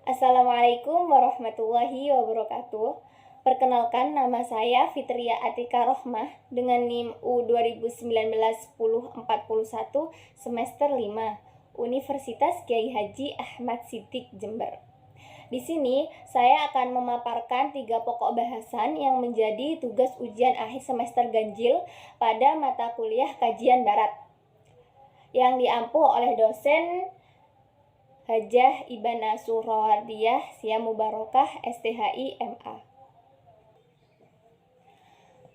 Assalamualaikum warahmatullahi wabarakatuh. Perkenalkan, nama saya Fitria Atika Rohmah dengan NIM U2019-1041 semester 5, Universitas Kiai Haji Ahmad Siddiq Jember. Di sini saya akan memaparkan 3 pokok bahasan yang menjadi tugas ujian akhir semester ganjil pada mata kuliah kajian barat yang diampu oleh dosen Hajah Ibana Surawardiyah Sia Mubarokah STHI MA.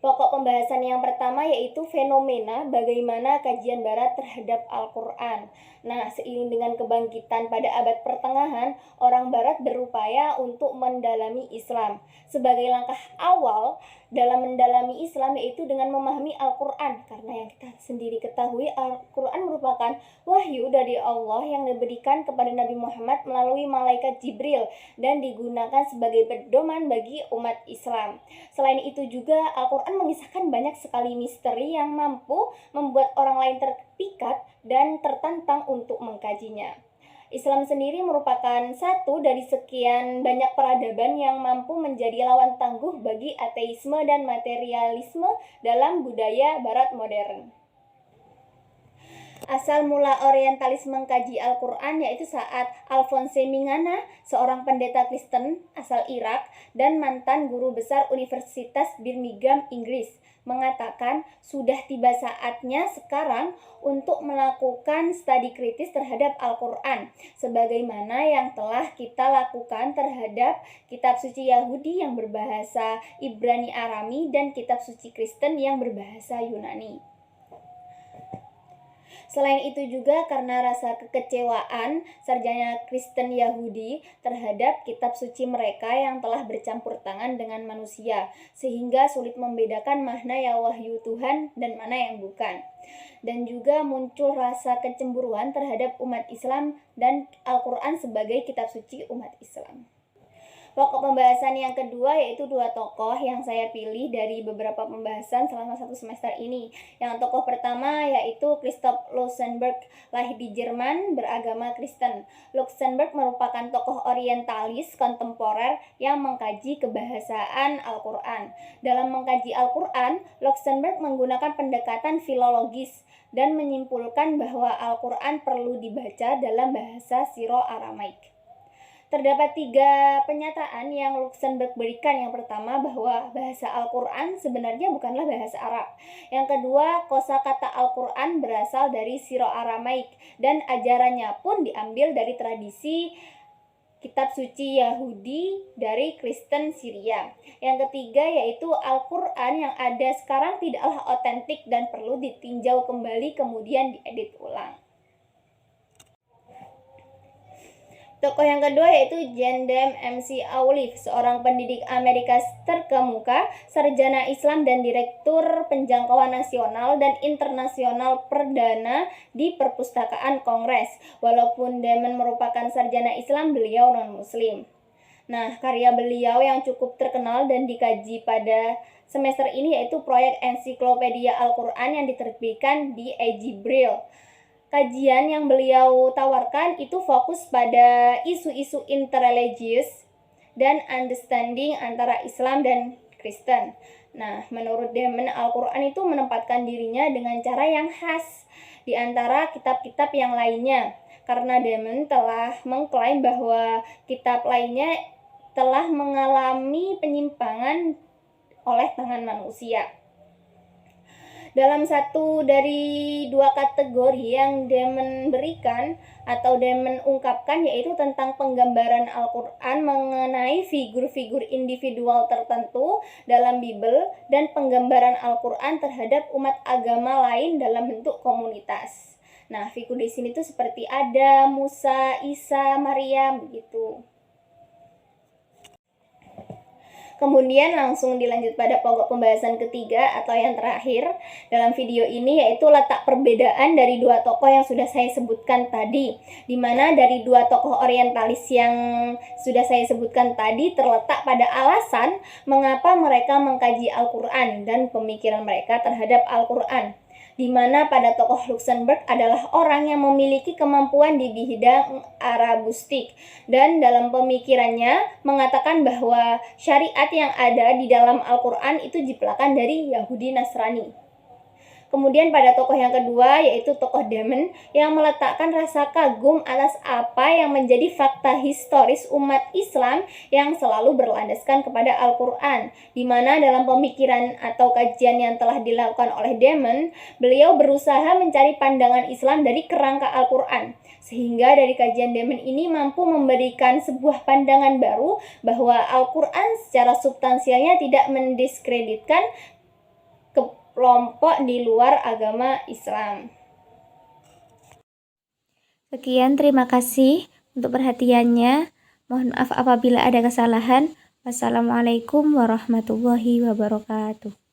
Pokok pembahasan yang pertama yaitu fenomena bagaimana kajian barat terhadap Al-Quran. Nah, seiring dengan kebangkitan pada abad pertengahan, orang barat berupaya untuk mendalami Islam. Sebagai langkah awal dalam mendalami Islam yaitu dengan memahami Al-Quran. Karena yang kita sendiri ketahui, Al-Quran merupakan wahyu dari Allah yang diberikan kepada Nabi Muhammad melalui malaikat Jibril dan digunakan sebagai pedoman bagi umat Islam. Selain itu juga Al-Quran mengisahkan banyak sekali misteri yang mampu membuat orang lain terpikat dan tertantang untuk mengkajinya. Islam sendiri merupakan satu dari sekian banyak peradaban yang mampu menjadi lawan tangguh bagi ateisme dan materialisme dalam budaya barat modern. Asal mula orientalis mengkaji Al-Quran yaitu saat Alphonse Mingana, seorang pendeta Kristen asal Irak dan mantan guru besar Universitas Birmingham, Inggris, mengatakan sudah tiba saatnya sekarang untuk melakukan studi kritis terhadap Al-Quran sebagaimana yang telah kita lakukan terhadap kitab suci Yahudi yang berbahasa Ibrani Arami dan kitab suci Kristen yang berbahasa Yunani. Selain itu juga karena rasa kekecewaan sarjana Kristen Yahudi terhadap kitab suci mereka yang telah bercampur tangan dengan manusia, sehingga sulit membedakan mana yang wahyu Tuhan dan mana yang bukan. Dan juga muncul rasa kecemburuan terhadap umat Islam dan Al-Quran sebagai kitab suci umat Islam. Pokok pembahasan yang kedua yaitu 2 tokoh yang saya pilih dari beberapa pembahasan selama 1 semester ini. Yang tokoh pertama yaitu Christoph Luxenberg, lahir di Jerman, beragama Kristen. Luxenberg merupakan tokoh orientalis kontemporer yang mengkaji kebahasaan Al-Quran. Dalam mengkaji Al-Quran, Luxenberg menggunakan pendekatan filologis dan menyimpulkan bahwa Al-Quran perlu dibaca dalam bahasa Siro-Aramaik. Terdapat 3 pernyataan yang Luxenberg berikan. Yang pertama, bahwa bahasa Al-Quran sebenarnya bukanlah bahasa Arab. Yang kedua, kosakata Al-Quran berasal dari Siro-Aramaik dan ajarannya pun diambil dari tradisi kitab suci Yahudi dari Kristen Syria. Yang ketiga yaitu Al-Quran yang ada sekarang tidaklah otentik dan perlu ditinjau kembali kemudian diedit ulang. Tokoh yang kedua yaitu Gendam McAuliffe, seorang pendidik Amerika terkemuka, sarjana Islam dan direktur penjangkauan nasional dan internasional perdana di Perpustakaan Kongres. Walaupun Damon merupakan sarjana Islam, beliau non-Muslim. Nah, karya beliau yang cukup terkenal dan dikaji pada semester ini yaitu proyek ensiklopedia Al-Quran yang diterbitkan di A.J. Brill. Kajian yang beliau tawarkan itu fokus pada isu-isu interreligious dan understanding antara Islam dan Kristen. Nah, menurut Damon, Al-Quran itu menempatkan dirinya dengan cara yang khas di antara kitab-kitab yang lainnya. Karena Damon telah mengklaim bahwa kitab lainnya telah mengalami penyimpangan oleh tangan manusia. Dalam satu dari 2 kategori yang Damon berikan atau Damon ungkapkan yaitu tentang penggambaran Al-Quran mengenai figur-figur individual tertentu dalam Bible dan penggambaran Al-Quran terhadap umat agama lain dalam bentuk komunitas. Nah, figur di sini tuh seperti Adam, Musa, Isa, Maryam begitu. Kemudian langsung dilanjut pada pokok pembahasan ketiga atau yang terakhir dalam video ini yaitu letak perbedaan dari 2 tokoh yang sudah saya sebutkan tadi. Di mana dari 2 tokoh orientalis yang sudah saya sebutkan tadi terletak pada alasan mengapa mereka mengkaji Al-Quran dan pemikiran mereka terhadap Al-Quran. di mana pada tokoh Luxemburg adalah orang yang memiliki kemampuan di bidang Arabustik dan dalam pemikirannya mengatakan bahwa syariat yang ada di dalam Al-Quran itu jiplakan dari Yahudi Nasrani. Kemudian pada tokoh yang kedua yaitu tokoh Damon yang meletakkan rasa kagum atas apa yang menjadi fakta historis umat Islam yang selalu berlandaskan kepada Al-Quran, di mana dalam pemikiran atau kajian yang telah dilakukan oleh Damon, beliau berusaha mencari pandangan Islam dari kerangka Al-Quran, sehingga dari kajian Damon ini mampu memberikan sebuah pandangan baru bahwa Al-Quran secara substansialnya tidak mendiskreditkan kelompok di luar agama Islam. Sekian, terima kasih untuk perhatiannya. Mohon maaf apabila ada kesalahan. Wassalamualaikum warahmatullahi wabarakatuh.